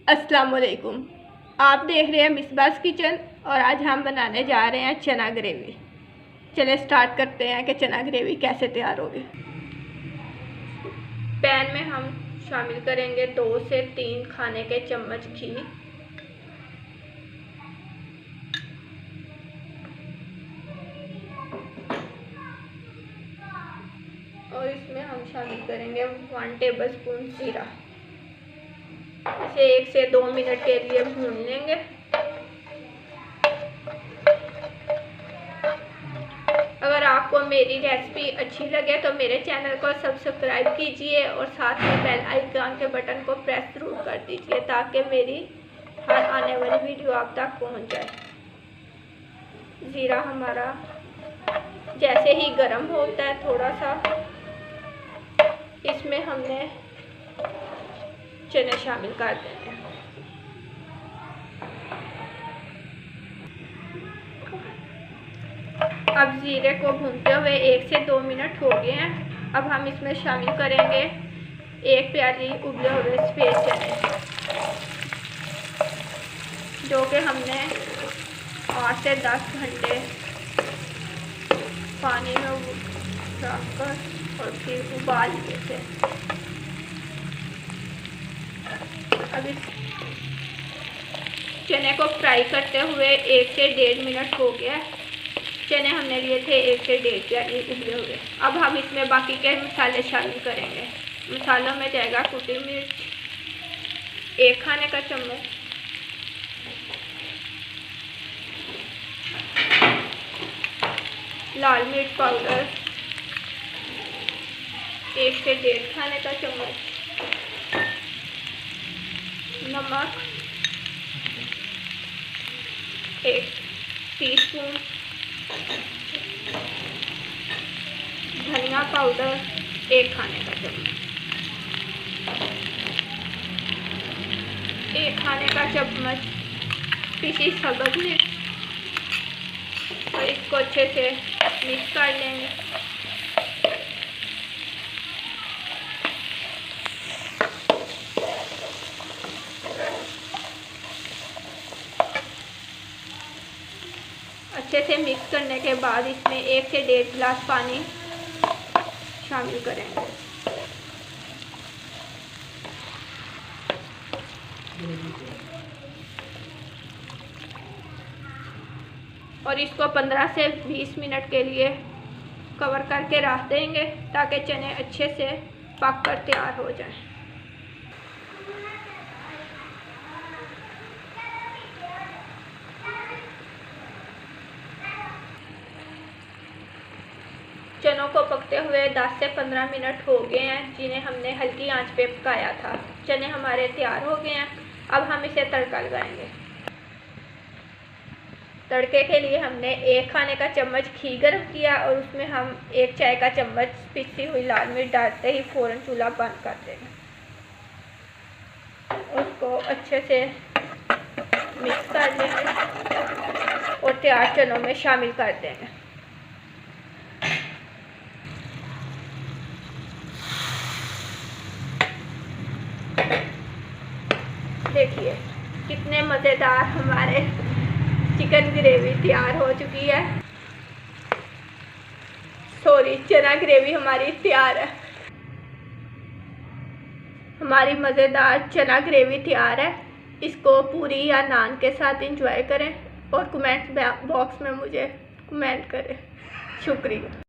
अस्सलाम वालेकुम। आप देख रहे हैं मिसबास किचन और आज हम बनाने जा रहे हैं चना ग्रेवी। चले स्टार्ट करते हैं कि चना ग्रेवी कैसे तैयार होगी। पैन में हम शामिल करेंगे 2 से 3 खाने के चम्मच घी। और इसमें हम शामिल करेंगे 1 टेबलस्पून जीरा। इसे 1 से 2 मिनट के लिए भून लेंगे। अगर आपको मेरी रेसिपी अच्छी लगे तो मेरे चैनल को सब्सक्राइब कीजिए और साथ में बेल आइकन के बटन को प्रेस जरूर कर दीजिए ताकि मेरी हर आने वाली वीडियो आप तक पहुंच जाए। ज़ीरा हमारा जैसे ही गर्म होता है थोड़ा सा, इसमें हमने चने शामिल कर देंगे। अब जीरे को भूनते हुए 1 से 2 मिनट हो गए हैं। अब हम इसमें शामिल करेंगे 1 प्याली उबले हुए सफ़ेद चने, जो कि हमने 8 से 10 घंटे पानी में रखकर और फिर उबाल लिए थे। अब इस चने को फ्राई करते हुए 1 से 1.5 मिनट हो गया। चने हमने लिए थे 1 से 1.5 प्याली उबले हुए। अब हम इसमें बाकी के मसाले शामिल करेंगे। मसालों में जाएगा कुटी मिर्च 1 खाने का चम्मच, लाल मिर्च पाउडर 1 से 1.5 खाने का चम्मच, नमक 1 टीस्पून, धनिया पाउडर 1 खाने का चम्मच, 1 खाने का चम्मच पिसी सब्ज़ मिर्च। और इसको अच्छे से मिक्स कर लेंगे। अच्छे से मिक्स करने के बाद इसमें 1 से 1.5 गिलास पानी शामिल करेंगे। और इसको 15 से 20 मिनट के लिए कवर करके रख देंगे ताकि चने अच्छे से पक कर तैयार हो जाएं। चनों को पकते हुए 10 से 15 मिनट हो गए हैं, जिन्हें हमने हल्की आंच पे पकाया था। चने हमारे तैयार हो गए हैं। अब हम इसे तड़का लगाएंगे। तड़के के लिए हमने 1 खाने का चम्मच घी गर्म किया और उसमें हम 1 चाय का चम्मच पिसी हुई लाल मिर्च डालते ही फ़ौरन चूल्हा बंद कर देंगे। उसको अच्छे से मिक्स कर लेंगे और तैयार चनों में शामिल कर देंगे। देखिए कितने मज़ेदार हमारे चिकन ग्रेवी तैयार हो चुकी है। सॉरी, चना ग्रेवी हमारी तैयार है। हमारी मज़ेदार चना ग्रेवी तैयार है। इसको पूरी या नान के साथ एंजॉय करें और कमेंट बॉक्स में मुझे कमेंट करें। शुक्रिया।